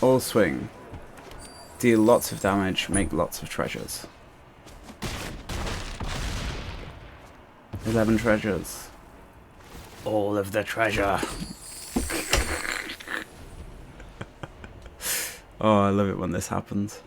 All swing. Deal lots of damage, make lots of treasures. 11 treasures. All of the treasure. Oh, I love it when this happens.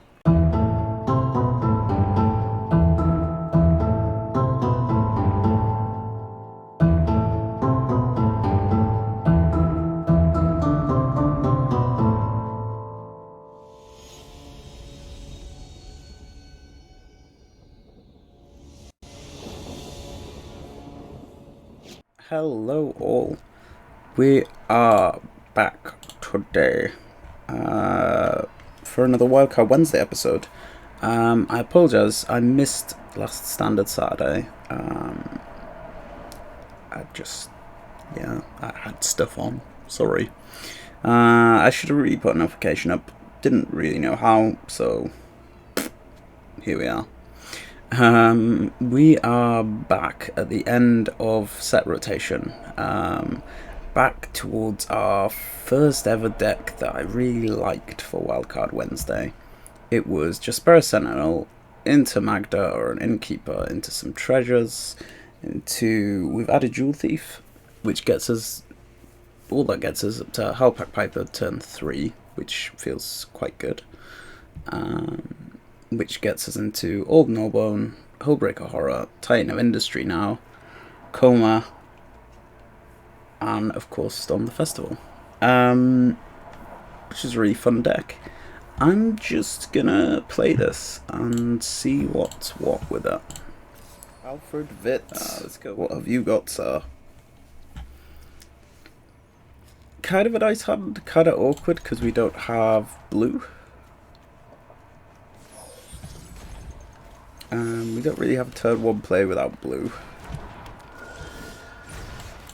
Hello all, we are back today for another Wildcard Wednesday episode. I apologise, I missed last standard Saturday. I had stuff on, sorry. I should have really put a notification up, didn't really know how, so here we are. We are back at the end of set rotation, back towards our first ever deck that I really liked for Wildcard Wednesday. It was Jaspera Sentinel into Magda or an Innkeeper, into some treasures, we've added Jewel Thief, which gets us, all that gets us up to Hellpack Piper turn 3, which feels quite good. Which gets us into Old Gnawbone, Hullbreaker Horror, Titan of Industry now, Coma, and of course Storm the Festival, which is a really fun deck. I'm just gonna play this and see what's what with it. Alfred Vitz, let's go. What have you got, sir? Kind of a nice hand, kind of awkward because we don't have blue. We don't really have a turn 1 play without blue.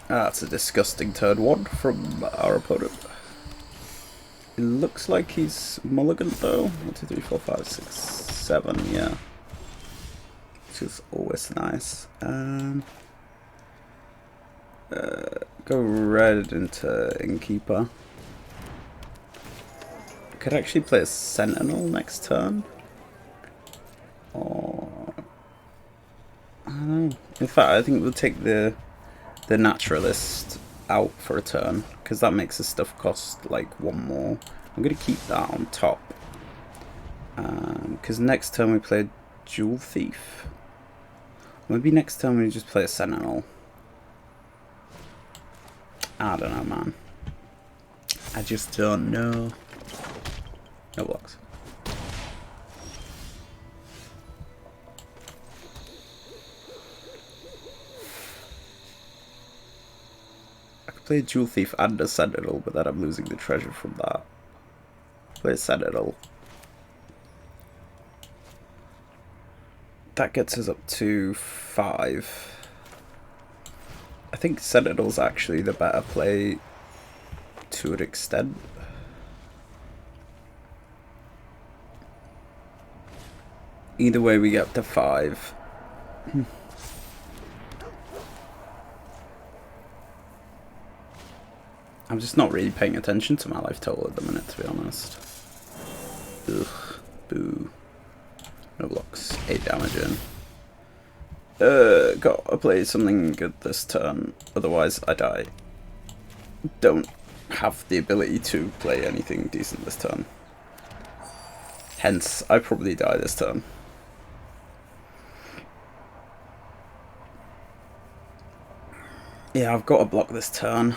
That's a disgusting turn 1 from our opponent. It looks like he's mulliganed though. 1, 2, 3, 4, 5, 6, 7, yeah. Which is always nice. Go red into Innkeeper. Could actually play a Sentinel next turn. Or I don't know. In fact, I think we'll take the Naturalist out for a turn, because that makes the stuff cost like 1 more. I'm going to keep that on top, because next turn we play Jewel Thief. Maybe next turn we just play a Sentinel. I don't know, man. I just don't know. No blocks. Play a Jewel Thief and a Sentinel, but then I'm losing the treasure from that. Play a Sentinel. That gets us up to 5. I think Sentinel's actually the better play to an extent. Either way, we get up to 5. I'm just not really paying attention to my life total at the minute, to be honest. Ugh, boo. No blocks, 8 damage in. Gotta play something good this turn, otherwise I die. Don't have the ability to play anything decent this turn. Hence, I probably die this turn. Yeah, I've got to block this turn.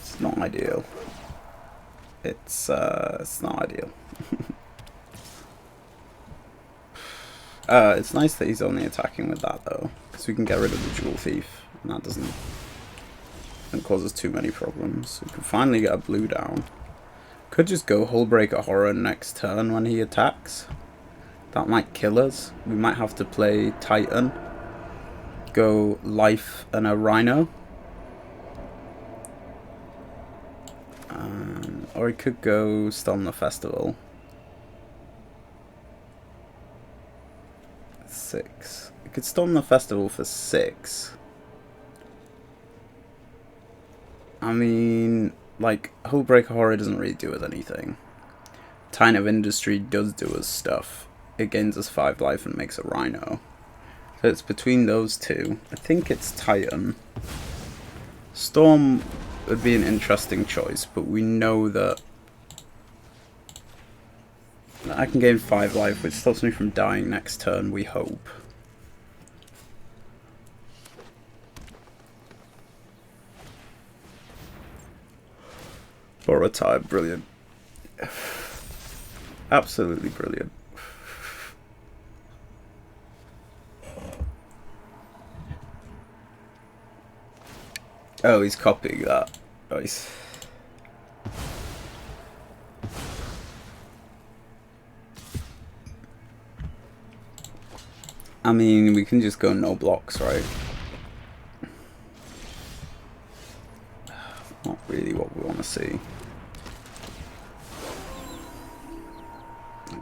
It's not ideal. It's not ideal. It's nice that he's only attacking with that though, because we can get rid of the Jewel Thief, and that doesn't cause us too many problems. We can finally get a blue down. Could just go Hullbreaker Horror next turn when he attacks. That might kill us. We might have to play Titan. Go Life and a Rhino. Or he could go Storm the Festival. 6. could storm the festival for 6. I mean, like, Hullbreaker Horror doesn't really do us anything. Tine of Industry does do us stuff. It gains us 5 life and makes a Rhino. So it's between those two. I think it's Titan. Storm would be an interesting choice, but we know that I can gain 5 life, which stops me from dying next turn, we hope. For a time, brilliant. Absolutely brilliant. Oh, he's copying that. Nice. I mean, we can just go no blocks, right? Not really what we want to see.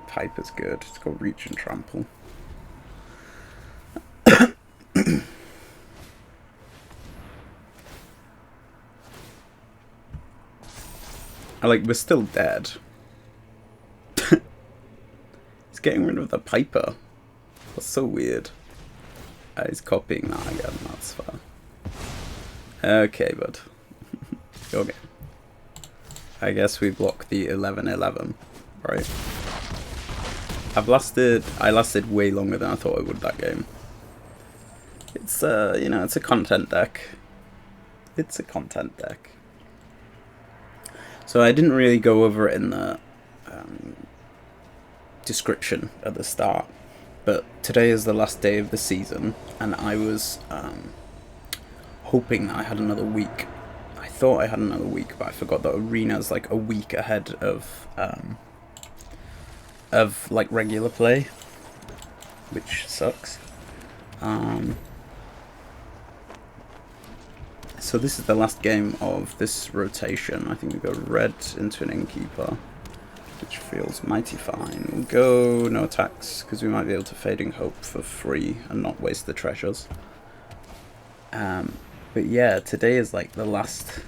Piper's good. Let's go reach and trample. We're still dead. He's getting rid of the Piper. That's so weird. He's copying that again, that's fair. Okay, bud. Okay. I guess we block the 11-11, right? I lasted way longer than I thought I would that game. It's, you know, it's a content deck. It's a content deck. So I didn't really go over it in the description at the start, but today is the last day of the season, and I was hoping that I had another week. I thought I had another week, but I forgot that Arena's like a week ahead of like regular play, which sucks. So this is the last game of this rotation. I think we go red into an Innkeeper, which feels mighty fine. We'll go no attacks, because we might be able to Fading Hope for free and not waste the treasures. But yeah, today is like the last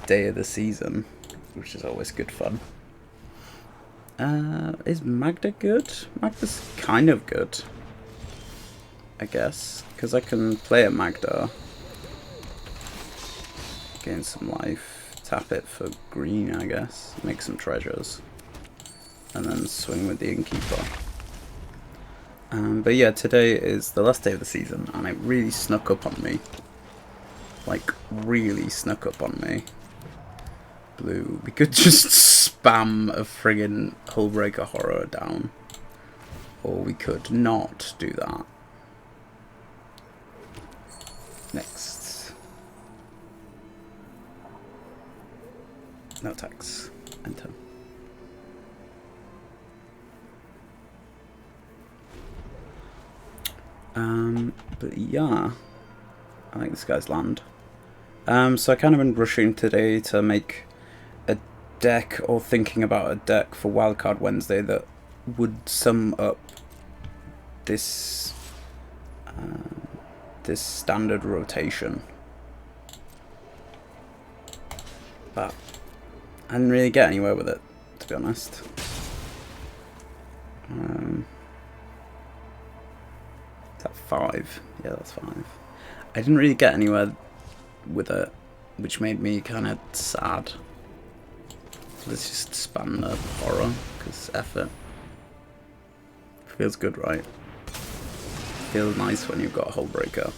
day of the season, which is always good fun. Is Magda good? Magda's kind of good, I guess, because I can play a Magda, gain some life, tap it for green, I guess, make some treasures, and then swing with the Innkeeper. But yeah, today is the last day of the season, and it really snuck up on me. Like, really snuck up on me. Blue. We could just spam a friggin' Hullbreaker Horror down. Or we could not do that. Next. No attacks. Enter. But yeah, I think this guy's land. So I kind of been rushing today to make a deck, or thinking about a deck for Wildcard Wednesday that would sum up this this standard rotation. But I didn't really get anywhere with it, to be honest. Is that 5? Yeah, that's 5. I didn't really get anywhere with it, which made me kind of sad. Let's just spam the horror, because effort. Feels good, right? Feels nice when you've got a Hullbreaker.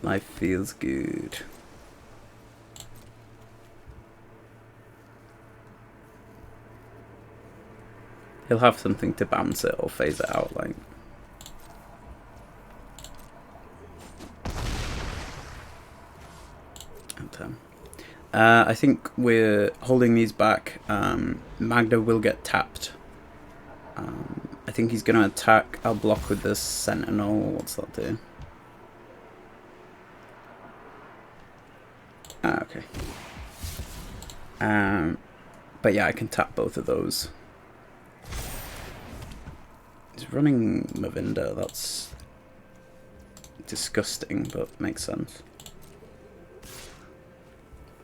Life feels good. He'll have something to bounce it or phase it out, like. I think we're holding these back. Magda will get tapped. I think he's going to attack. I'll block with this Sentinel. What's that do? Okay. But yeah, I can tap both of those. He's running Mavinda, that's disgusting, but makes sense.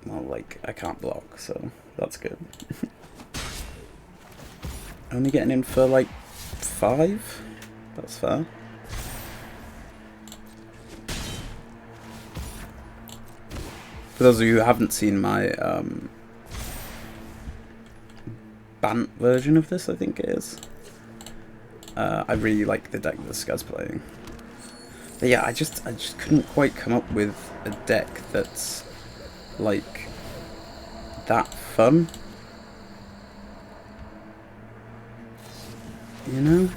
Well, like, I can't block, so that's good. Only getting in for, like, 5? That's fair. For those of you who haven't seen my Bant version of this, I think it is. I really like the deck this guy's playing. But yeah, I just couldn't quite come up with a deck that's like that fun. You know?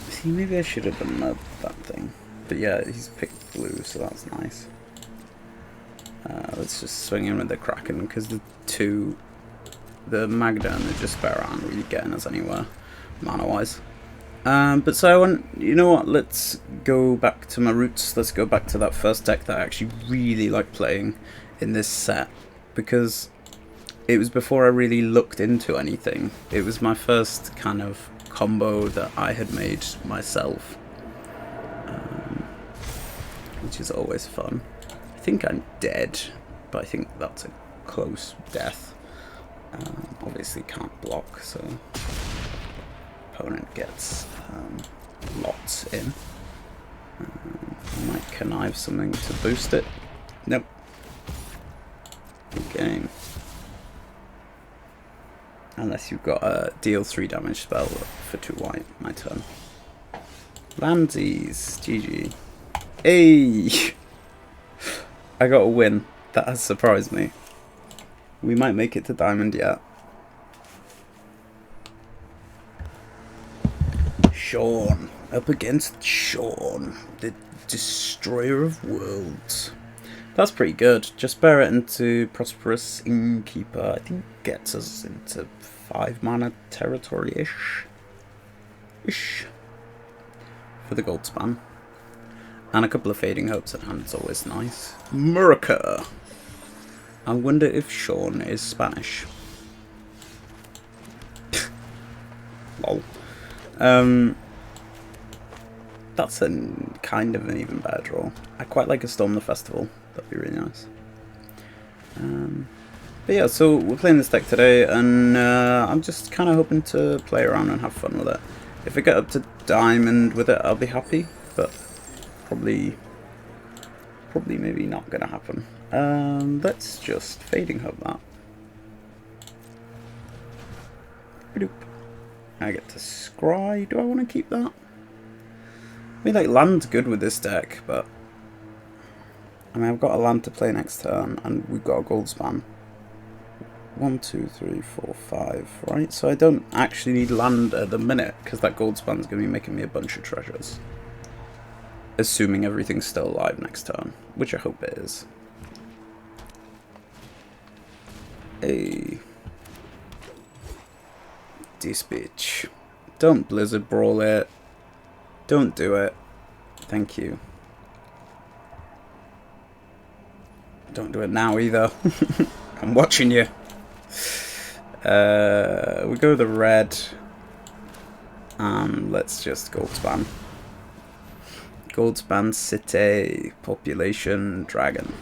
See, maybe I should have done that thing. But yeah, he's picked blue, so that's nice. Let's just swing in with the Kraken, because the Magda and the Despair aren't really getting us anywhere, mana-wise. But so I want, you know what, let's go back to my roots. Let's go back to that first deck that I actually really like playing in this set, because it was before I really looked into anything. It was my first kind of combo that I had made myself, which is always fun. I think I'm dead, but I think that's a close death. Obviously can't block, so opponent gets lots in. I might connive something to boost it. Nope. Good game. Unless you've got a deal 3 damage spell for 2 white. My turn. Landsies. GG. Hey! I got a win. That has surprised me. We might make it to diamond yet. Sean. Up against Sean, the destroyer of worlds. That's pretty good. Just bear it into Prosperous Innkeeper. I think gets us into 5 mana territory-ish. For the gold spam. And a couple of Fading Hopes at hand is always nice. Murica! I wonder if Sean is Spanish. Lol. That's kind of an even better draw. I quite like a Storm the Festival. That'd be really nice. But yeah, so we're playing this deck today, and I'm just kind of hoping to play around and have fun with it. If I get up to diamond with it, I'll be happy, but probably maybe not gonna happen. Let's just Fading Hope that. I get to scry. Do I want to keep that? I mean, like, land's good with this deck, but I mean, I've got a land to play next turn, and we've got a gold spam. 1, 2, 3, 4, 5, right? So I don't actually need land at the minute, because that gold spam's going to be making me a bunch of treasures. Assuming everything's still alive next turn, which I hope it is. Hey. This bitch. Don't Blizzard Brawl it. Don't do it. Thank you. Don't do it now either. I'm watching you. We go the red. Let's just gold spam. Gold spam city. Population dragon.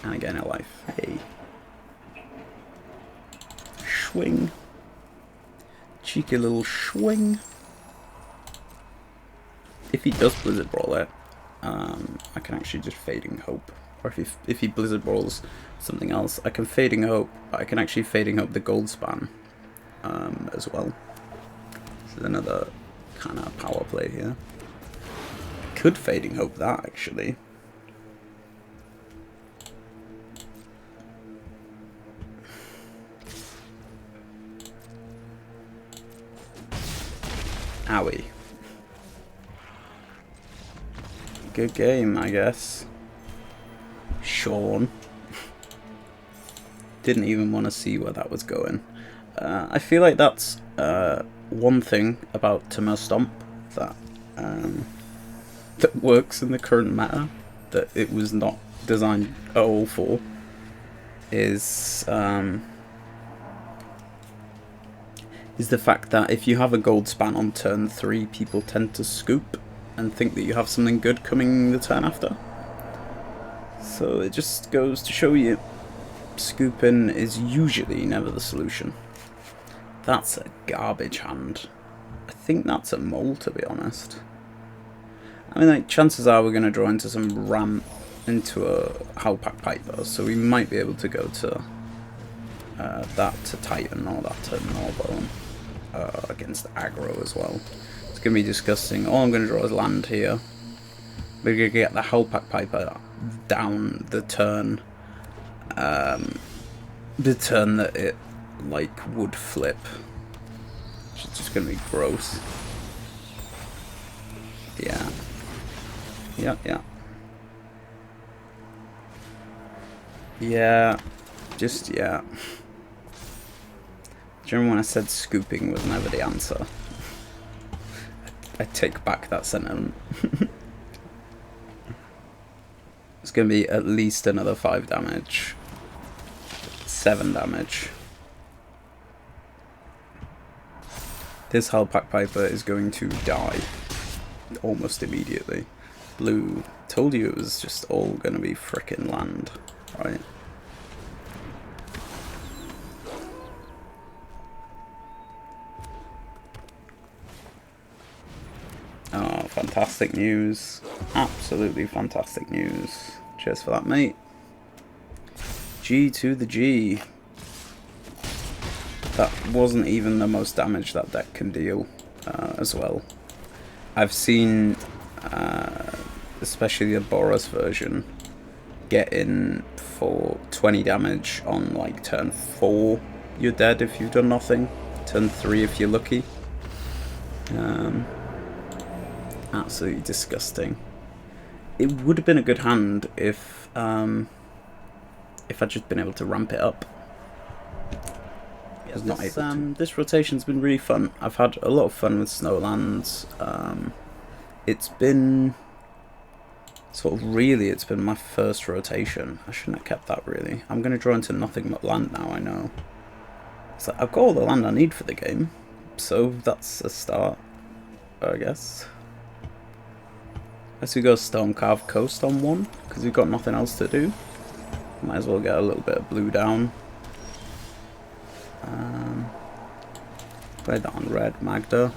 And again a life. Hey. Swing. Cheeky little swing. If he does Blizzard Brawl it, I can actually just Fading Hope. Or if he Blizzard Brawls something else, I can Fading Hope. I can actually Fading Hope the gold spam as well. This is another kind of power play here. I could Fading Hope that actually. Owie. Good game, I guess. Sean. Didn't even want to see where that was going. I feel like that's one thing about Temur Stomp that that works in the current meta. that it was not designed at all for is the fact that if you have a gold span on turn 3, people tend to scoop and think that you have something good coming the turn after. So it just goes to show you, scooping is usually never the solution. That's a garbage hand. I think that's a mole, to be honest. I mean, like, chances are we're going to draw into some ramp, into a Howlpack Piper, so we might be able to go to that to Titan or that to Norbone against aggro as well. It's going to be disgusting. All I'm going to draw is land here. We're going to get the Howlpack Piper down the turn that it, like, would flip. Which is just going to be gross. Yeah. Yeah, yeah. Yeah. Just, yeah. Do you remember when I said scooping was never the answer? I take back that sentiment. It's going to be at least another 5 damage. 7 damage. This Howlpack Piper is going to die almost immediately. Blue, told you it was just all going to be frickin' land, right? Oh, fantastic news. Absolutely fantastic news. Cheers for that, mate. G to the G. That wasn't even the most damage that deck can deal as well. I've seen, especially the Boros version, get in for 20 damage on like turn 4. You're dead if you've done nothing. Turn 3 if you're lucky. Absolutely disgusting. It would have been a good hand if I'd just been able to ramp it up. This rotation's been really fun. I've had a lot of fun with Snowlands. It's been sort of it's been my first rotation. I shouldn't have kept that really. I'm going to draw into nothing but land now, I know. So I've got all the land I need for the game, so that's a start, I guess. Let's go Stonecarve Coast on 1, because we've got nothing else to do. Might as well get a little bit of blue down. Play that on red, Magda.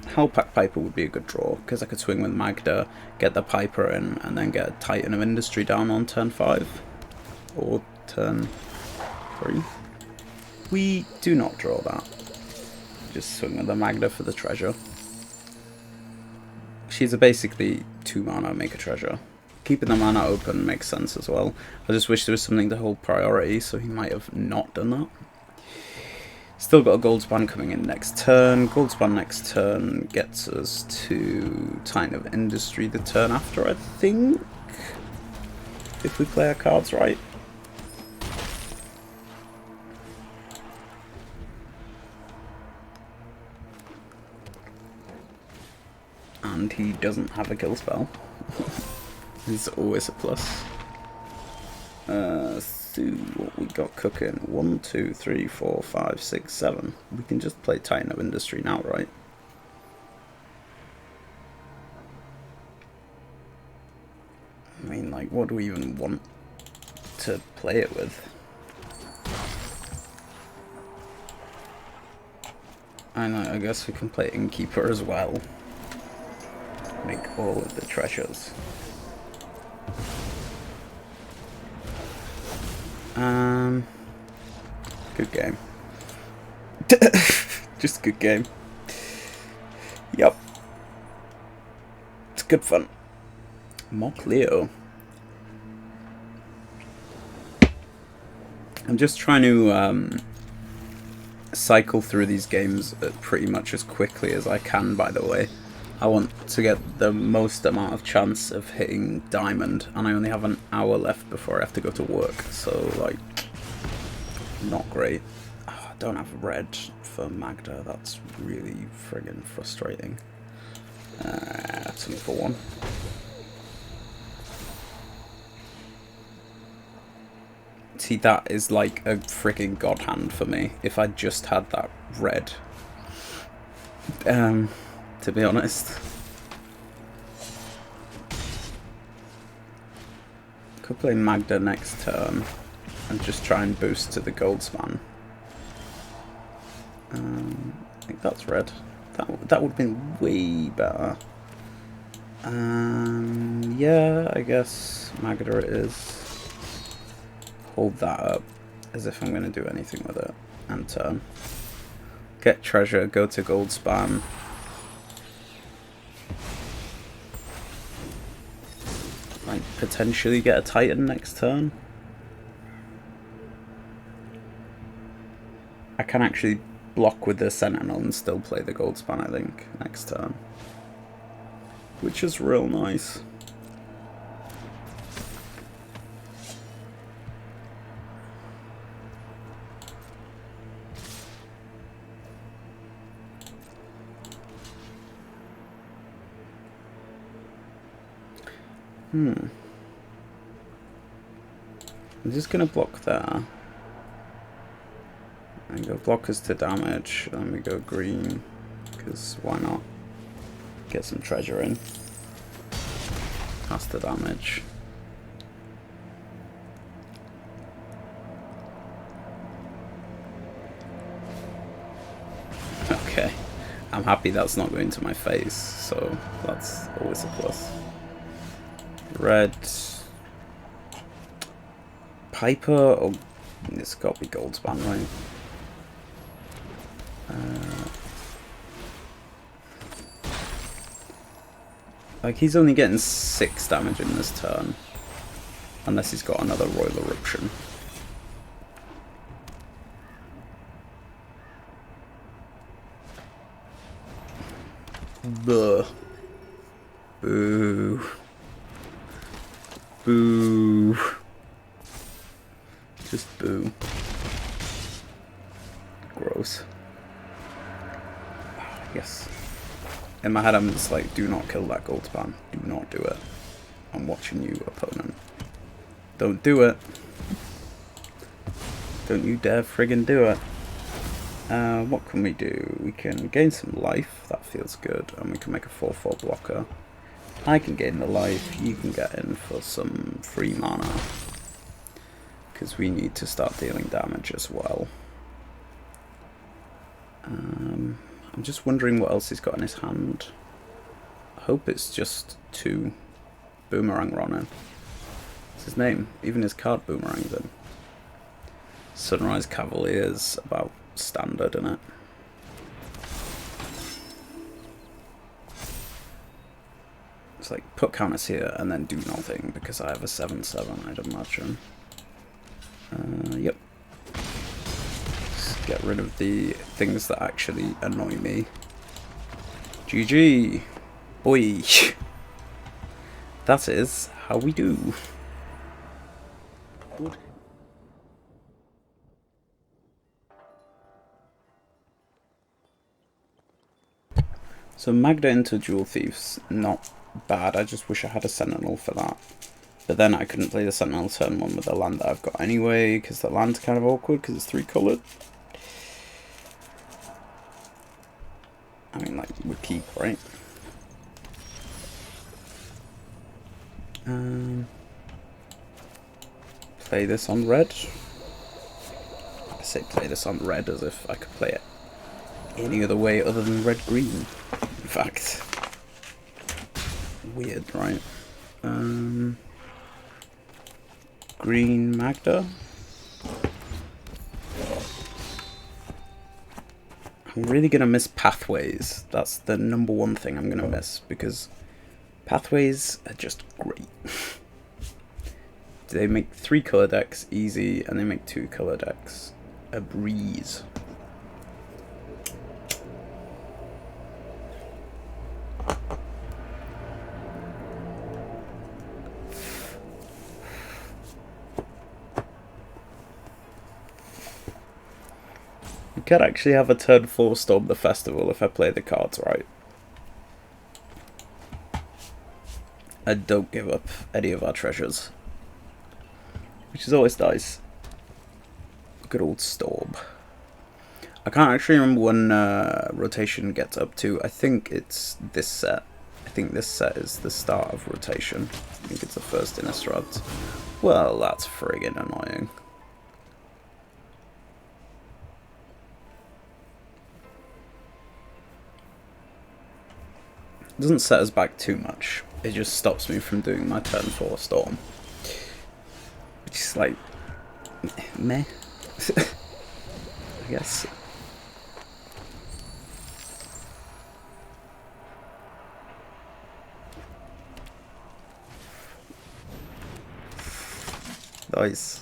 Howlpack Piper would be a good draw, because I could swing with Magda, get the Piper in, and then get a Titan of Industry down on turn 5. Or turn 3. We do not draw that. Just swing with the Magda for the treasure. She's a basically 2 mana, make a treasure. Keeping the mana open makes sense as well. I just wish there was something to hold priority, so he might have not done that. Still got a gold span coming in next turn. Gold span next turn gets us to Titan of Industry the turn after, I think. If we play our cards right. And he doesn't have a kill spell. It's always a plus. So what we got cooking? 1, 2, 3, 4, 5, 6, 7. We can just play Titan of Industry now, right? I mean, like, what do we even want to play it with? I know, I guess we can play Innkeeper as well. Make all of the treasures. Good game. Just good game. Yup. It's good fun. Mock Leo. I'm just trying to cycle through these games pretty much as quickly as I can, by the way. I want to get the most amount of chance of hitting Diamond, and I only have an hour left before I have to go to work, so, like, not great. Oh, I don't have red for Magda, that's really friggin' frustrating. Two for one. See, that is like a freaking god hand for me. If I just had that red. To be honest. Could play Magda next turn and just try and boost to the gold span. I think that's red. That would have been way better. Yeah, I guess Magda it is. Hold that up as if I'm going to do anything with it. And turn. Get treasure, go to gold span. Like potentially get a Titan next turn. I can actually block with the Sentinel and still play the gold span, I think, next turn. Which is real nice. I'm just gonna block there. And go blockers to damage, then we go green, because why not? Get some treasure in. Pass the damage. Okay. I'm happy that's not going to my face, so that's always a plus. Red. Piper. Oh, it's got to be gold span, right? Like, he's only getting 6 damage in this turn. Unless he's got another Royal Eruption. Buh. Boo. Boo. Just boo. Gross. Yes. In my head I'm just like, do not kill that gold span. Do not do it. I'm watching you, opponent. Don't do it. Don't you dare friggin' do it. What can we do? We can gain some life. That feels good. And we can make a 4/4 blocker. I can gain the life. You can get in for some free mana. Because we need to start dealing damage as well. I'm just wondering what else he's got in his hand. I hope it's just 2 Boomerang Ronin. What's his name? Even his card Boomerang then. Sunrise Cavalier's about standard, innit? It's like put counters here and then do nothing because I have a 7/7, I'd imagine. Yep. Get rid of the things that actually annoy me. GG! Boy! That is how we do. Good. So Magda into Jewel Thieves, not bad. I just wish I had a Sentinel for that. But then I couldn't play the Sentinel turn 1 with the land that I've got anyway, because the land's kind of awkward because it's 3 coloured. I mean, like, we keep, right? Play this on red. I say play this on red as if I could play it any other way other than red-green. In fact. Weird, right? Green Magda. I'm really going to miss Pathways. That's the #1 thing I'm going to miss, because Pathways are just great. They make 3 colour decks easy, and they make 2 colour decks a breeze. You could actually have a turn 4 Storm the Festival if I play the cards right. and don't give up any of our treasures, which is always nice. Good old Storm. I can't actually remember when rotation gets up to. I think it's this set. I think this set is the start of rotation. I think it's the first Innistrad. Well, that's friggin' annoying. It doesn't set us back too much. It just stops me from doing my turn 4 Storm. Which is like... meh. I guess. Nice.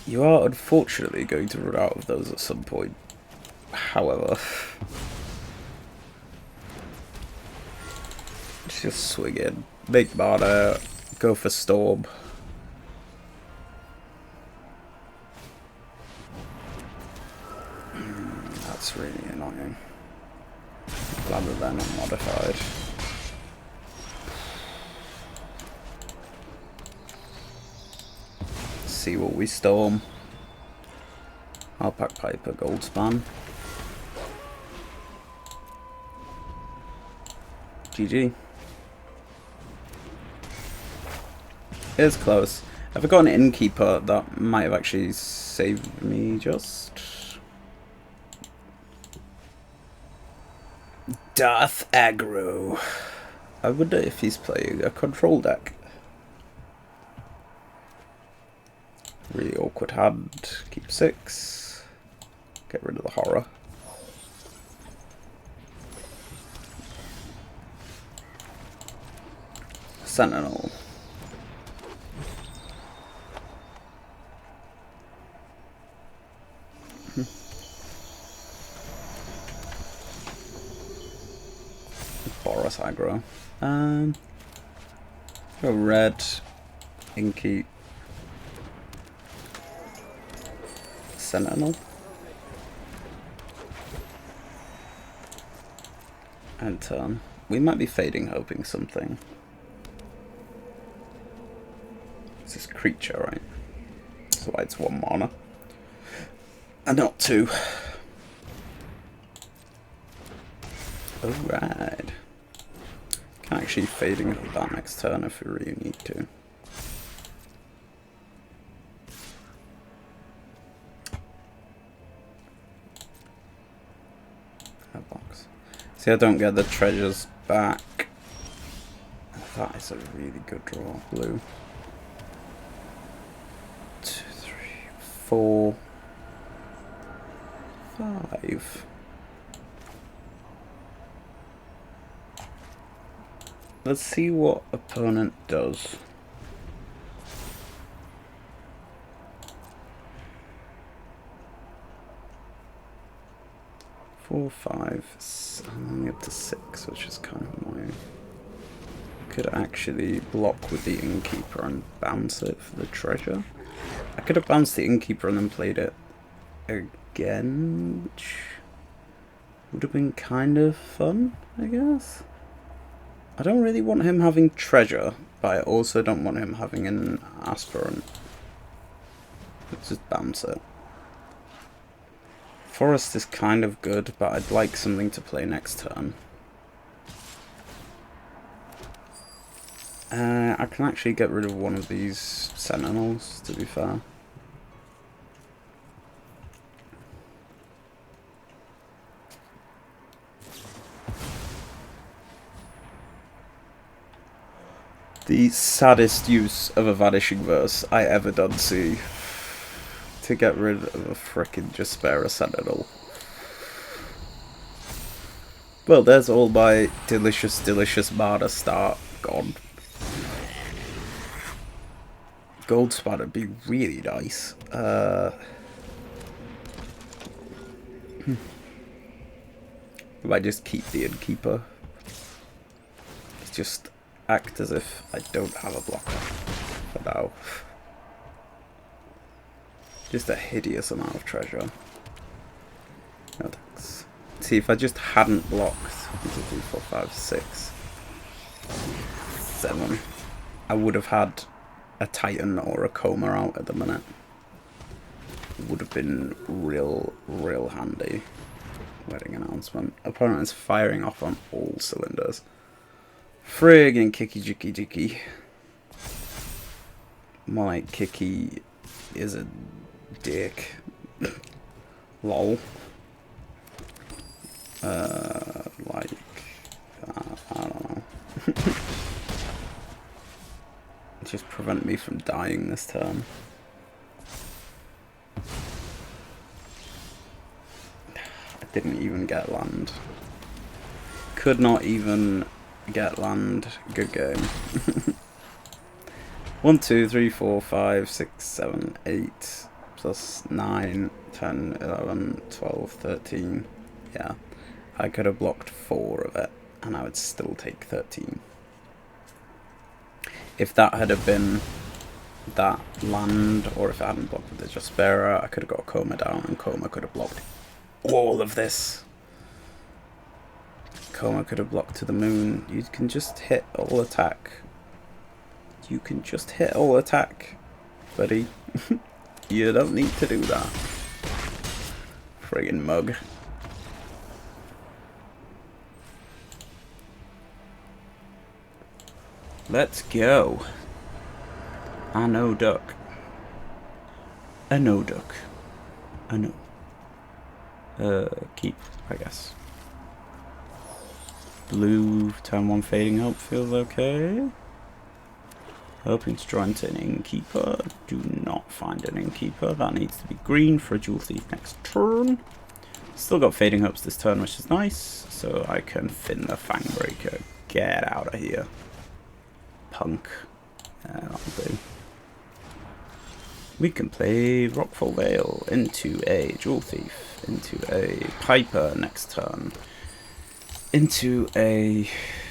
You are unfortunately going to run out of those at some point. However, just swing in, make mana, go for Storm. That's really annoying. Glad that they're not modified. See what we storm. Alpac Piper, Goldspan. GG. It was close. If I got an Innkeeper, that might have actually saved me just. Darth Aggro. I wonder if he's playing a control deck. Really awkward hand. Keep 6. Get rid of the horror. Sentinel. Boros aggro. Go red. Inky. Sentinel. And turn. We might be fading hoping something. This is creature, right? That's why it's 1 mana. And not 2. Alright. Can actually fading that next turn if we really need to. That box. See, I don't get the treasures back. That is a really good draw. Blue. 2, 3, 4, 5. Let's see what opponent does. Four, 5, I'm only up to 6, which is kind of annoying. Could actually block with the Innkeeper and bounce it for the treasure. I could have bounced the Innkeeper and then played it again, which would have been kind of fun, I guess. I don't really want him having treasure, but I also don't want him having an aspirant. Let's just bounce it. Forest is kind of good, but I'd like something to play next turn. I can actually get rid of one of these Sentinels, to be fair. The saddest use of a Vanishing Verse I ever done see. To get rid of a frickin' Jaspera Sentinel. Well, there's all my delicious, delicious mana start gone. Goldspan would be really nice. We might just keep the Innkeeper. Just act as if I don't have a blocker for now. Just a hideous amount of treasure. No thanks. See, if I just hadn't blocked 1, 2, 3, 4, 5, 6, 7, I would have had a Titan or a Coma out at the minute. It would have been real handy. Wedding announcement. Opponent is firing off on all cylinders. Friggin' Kiki. More like Kiki is a dick. Lol. I don't know. Just prevent me from dying this turn. I didn't even get land. Could not even get land. Good game. 1, 2, 3, 4, 5, 6, 7, 8, plus 9, 10, 11, 12, 13. Yeah. I could have blocked 4 of it, and I would still take 13. If that had have been that land, or if I hadn't blocked with the Jaspera, I could have got Coma down, and Coma could have blocked all of this. Coma could have blocked to the moon. You can just hit all attack. You can just hit all attack, buddy. You don't need to do that. Friggin' mug. Let's go. I know duck. A no duck. A no. Keep, I guess. Blue, turn 1 fading hope feels okay. Hoping to draw into an innkeeper. Do not find an innkeeper. That needs to be green for a jewel thief next turn. Still got fading hopes this turn, which is nice. So I can fin the Fangbreaker. Get out of here. Punk. That'll do. We can play Rockfall Vale into a Jewel Thief, into a Piper next turn, into a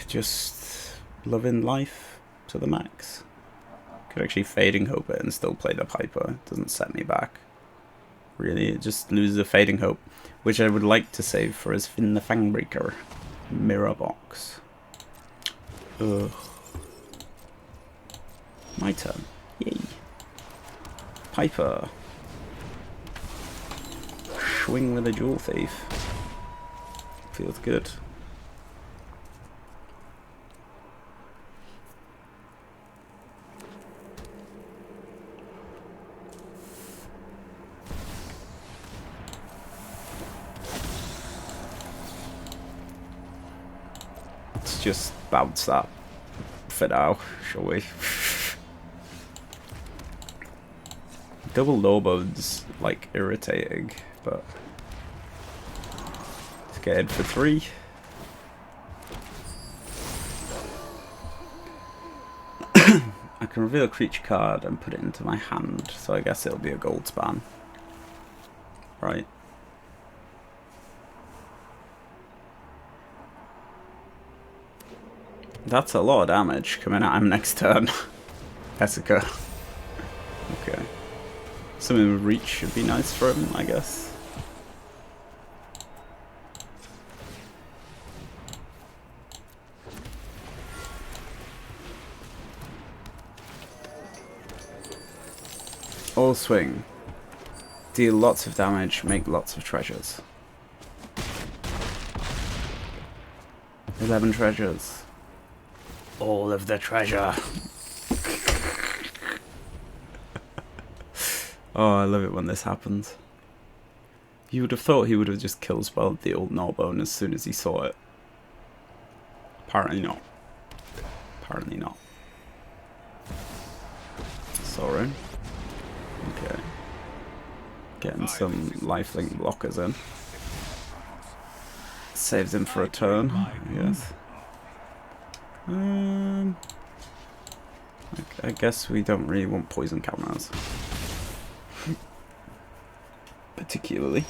just loving life to the max. Could actually Fading Hope it and still play the Piper. It doesn't set me back. Really, it just loses a Fading Hope, which I would like to save for his Fin the Fangbreaker mirror box. Ugh. My turn. Yay. Piper. Swing with a Jewel Thief. Feels good. Let's just bounce that for now, shall we? Double Lowbone's like irritating, but let's get in for 3. I can reveal a creature card and put it into my hand, so I guess it'll be a gold span. Right. That's a lot of damage coming at him next turn. Jessica. Okay. Something with reach should be nice for him, I guess. All swing. Deal lots of damage, make lots of treasures. 11 treasures. All of the treasure. Oh, I love it when this happens. You would have thought he would have just kill spelled the old Gnawbone as soon as he saw it. Apparently not. Apparently not. Sorry. Okay. Getting some lifelink blockers in. Saves him for a turn, I guess. I guess we don't really want poison counters. Particularly.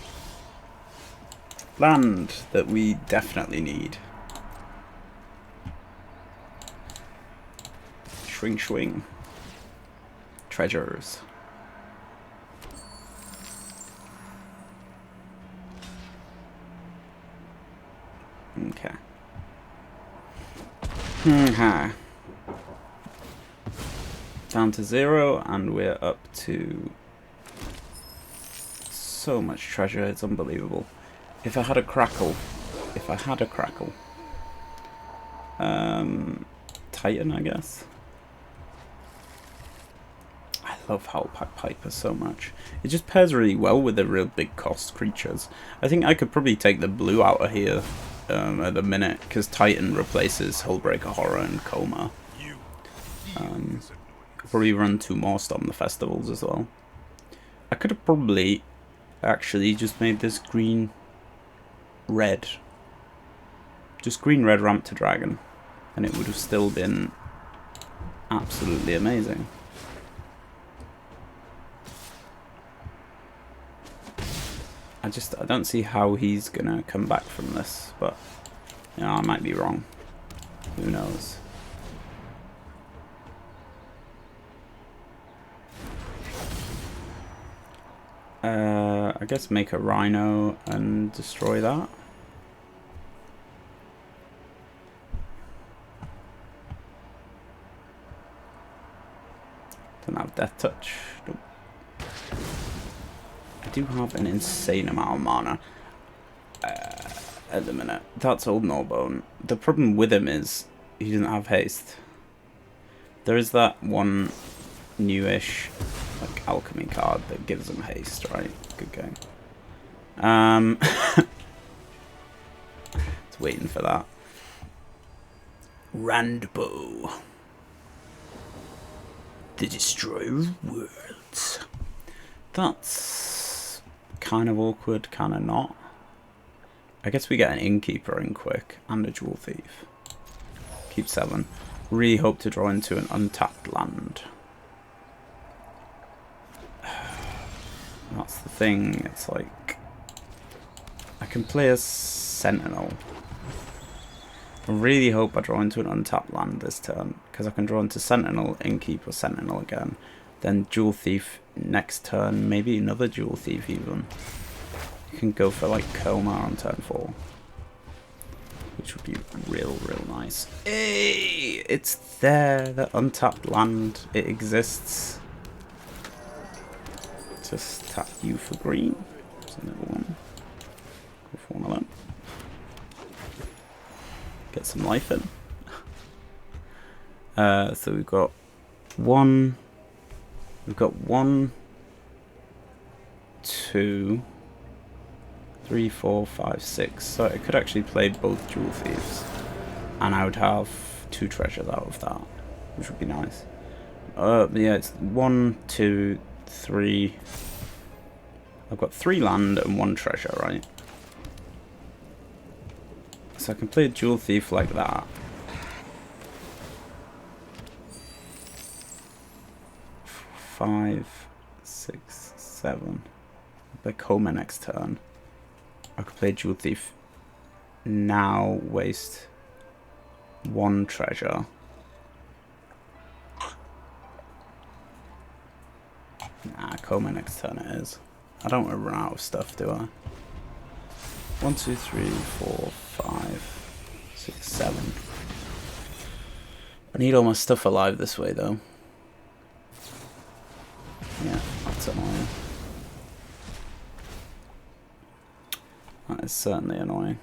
Land that we definitely need. Swing swing. Treasures. Down to 0, and we're up to so much treasure, it's unbelievable. If I had a crackle, Titan, I guess. I love Howlpack Piper so much. It just pairs really well with the real big cost creatures. I think I could probably take the blue out of here at the minute, because Titan replaces Hullbreaker Horror and Coma. Could probably run 2 more Storm the Festivals as well. I could have probably actually just made this green-red. Just green-red ramp to Dragon, and it would have still been absolutely amazing. I don't see how he's gonna come back from this, but you know, I might be wrong. Who knows? I guess make a Rhino and destroy that. Don't have Death Touch. Nope. I do have an insane amount of mana at the minute. That's Old Gnawbone. The problem with him is he doesn't have haste. There is that one newish like alchemy card that gives him haste, right? Good game. It's waiting for that. Randbow. The Destroyer of Worlds. That's kind of awkward, kind of not. I guess we get an Innkeeper in quick and a Jewel Thief. Keep 7. Really hope to draw into an untapped land. That's the thing, it's like I can play as Sentinel. I really hope I draw into an untapped land this turn, because I can draw into Sentinel, Innkeeper, Sentinel again. Then Jewel Thief next turn, maybe another Jewel Thief even. You can go for like Coma on turn 4. Which would be real nice. Hey! It's there, the untapped land, it exists. Just tap you for green. There's another one. Go for one of them. Get some life in. So we've got 1, 2, 3, 4, 5, 6. So I could actually play both Jewel Thieves, and I would have 2 treasures out of that, which would be nice. Yeah, it's 1, 2, 3. I've got 3 land and 1 treasure, right? So I can play a Jewel Thief like that. 5, 6, 7. I'll play Coma next turn. I could play Jewel Thief now, waste 1 treasure. Nah, Coma next turn it is. I don't want to run out of stuff, do I? 1, 2, 3, 4, 5, 6, 7. I need all my stuff alive this way, though. Yeah, that's annoying. That is certainly annoying.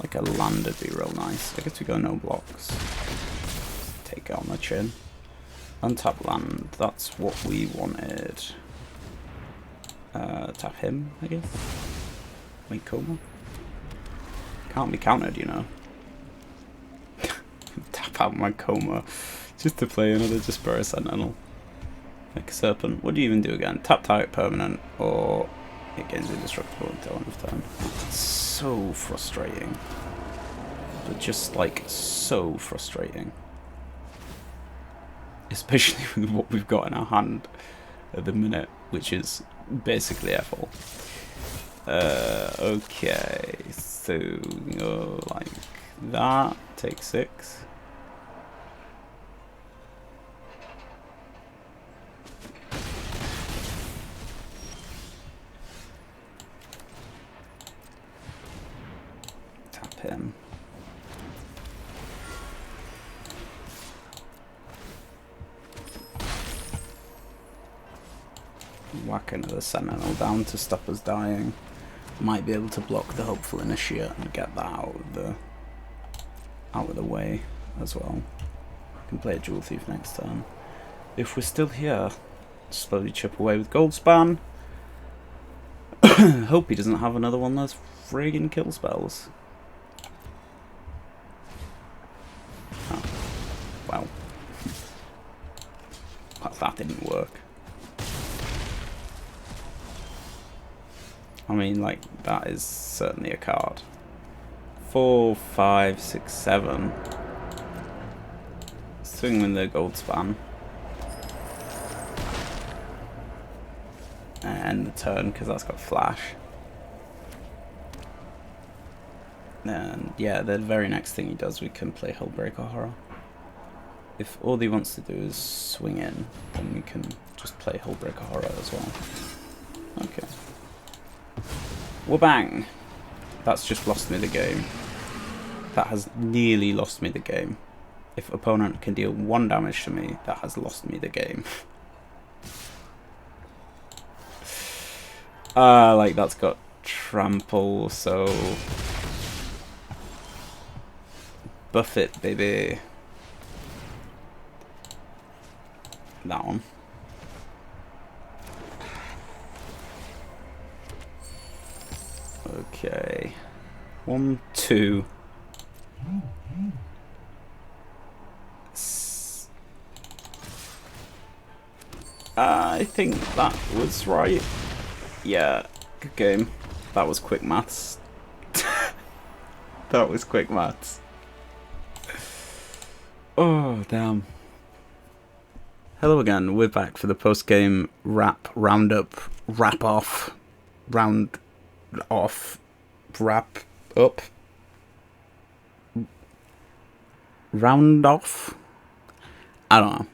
Like a land would be real nice. I guess we go no blocks. Take it on the chin. Untap land, that's what we wanted. Tap him, I guess. Make Coma. Can't be countered, you know. Tap out my Coma just to play another Despair Sentinel. Like a Serpent. What do you even do again? Tap target permanent, or it gains indestructible until end of turn. It's so frustrating. But just like so frustrating. Especially with what we've got in our hand at the minute, which is basically F-all. Okay, so go like that, take 6. Tap him. Whack another Sentinel down to stop us dying. Might be able to block the Hopeful Initiate and get that out of the way as well. Can play a Jewel Thief next turn. If we're still here, slowly chip away with Goldspan. Hope he doesn't have another one of those friggin' kill spells. Oh, well. That didn't work. I mean, like, that is certainly a card. 4, 5, 6, 7. Swing with the Goldspan. And the turn, because that's got flash. And yeah, the very next thing he does, we can play Hullbreaker Horror. If all he wants to do is swing in, then we can just play Hullbreaker Horror as well. Okay. Wabang! That's just lost me the game. That has nearly lost me the game. If opponent can deal 1 damage to me, that has lost me the game. Like that's got trample, so buff it, baby. That one. Okay. 1, 2. I think that was right. Yeah, good game. That was quick maths. That was quick maths. Oh, damn. Hello again, we're back for the post-game roundup, wrap off, round off, wrap up, round off? I don't know.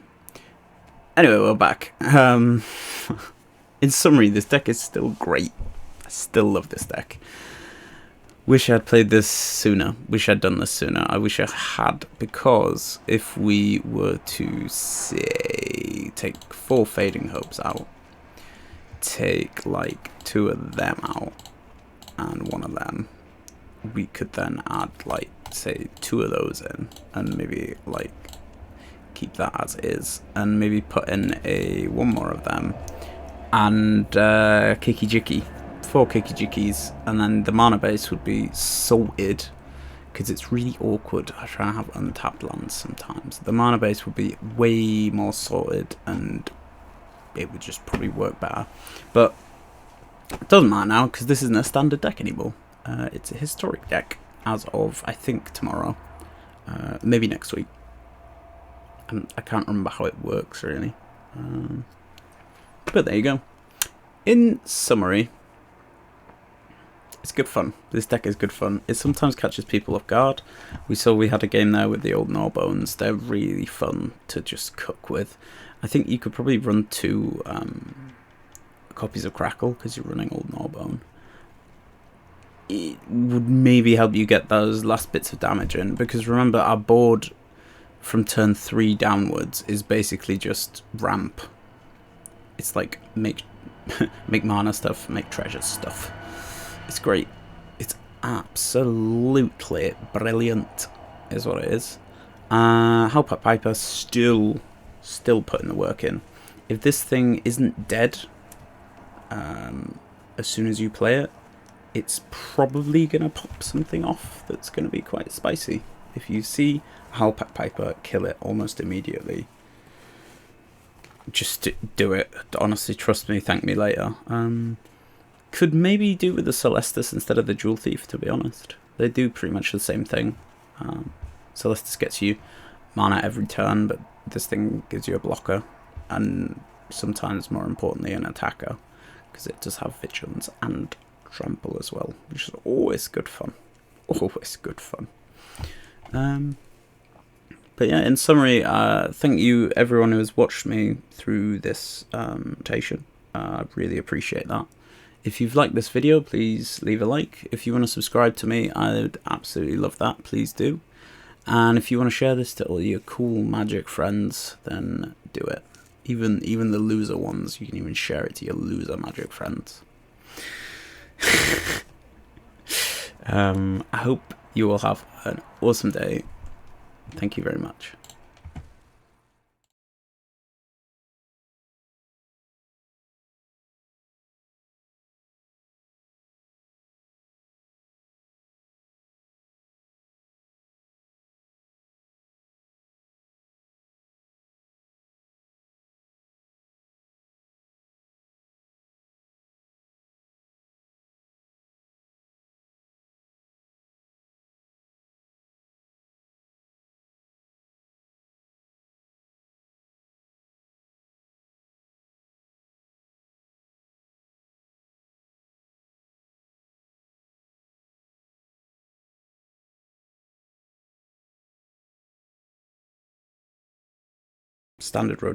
Anyway, we're back. In summary, this deck is still great. I still love this deck. Wish I'd played this sooner. Wish I'd done this sooner. I wish I had, because if we were to, say, take 4 Fading Hopes out, take, like, 2 of them out, and 1 of them, we could then add, like, say, 2 of those in, and maybe, like, keep that as is, and maybe put in 1 more of them, and Kiki Jiki. 4 Kiki Jikis, and then the mana base would be sorted, because it's really awkward. I try to have untapped lands sometimes. The mana base would be way more sorted, and it would just probably work better. But it doesn't matter now, because this isn't a standard deck anymore. It's a historic deck, as of, I think, tomorrow. Maybe next week. I can't remember how it works, really. But there you go. In summary, it's good fun. This deck is good fun. It sometimes catches people off guard. We saw we had a game there with the old Gnawbones. They're really fun to just cook with. I think you could probably run 2 copies of Crackle, because you're running old Gnawbone. It would maybe help you get those last bits of damage in, because remember, our board from turn 3 downwards is basically just ramp. It's like make mana stuff, make treasure stuff. It's great. It's absolutely brilliant, is what it is. Hellpat Piper still putting the work in. If this thing isn't dead as soon as you play it, it's probably going to pop something off that's going to be quite spicy. If you see Hellpat Piper, kill it almost immediately. Just do it. Honestly, trust me, thank me later. Could maybe do with the Celestis instead of the Jewel Thief, to be honest. They do pretty much the same thing. Celestis gets you mana every turn, but this thing gives you a blocker, and sometimes, more importantly, an attacker, because it does have Vigilance and Trample as well, which is always good fun. Always good fun. But yeah, in summary, thank you everyone who has watched me through this rotation. I really appreciate that. If you've liked this video, please leave a like. If you want to subscribe to me, I would absolutely love that. Please do. And if you want to share this to all your cool magic friends, then do it. Even the loser ones, you can even share it to your loser magic friends. I hope you all have an awesome day. Thank you very much. Standard road.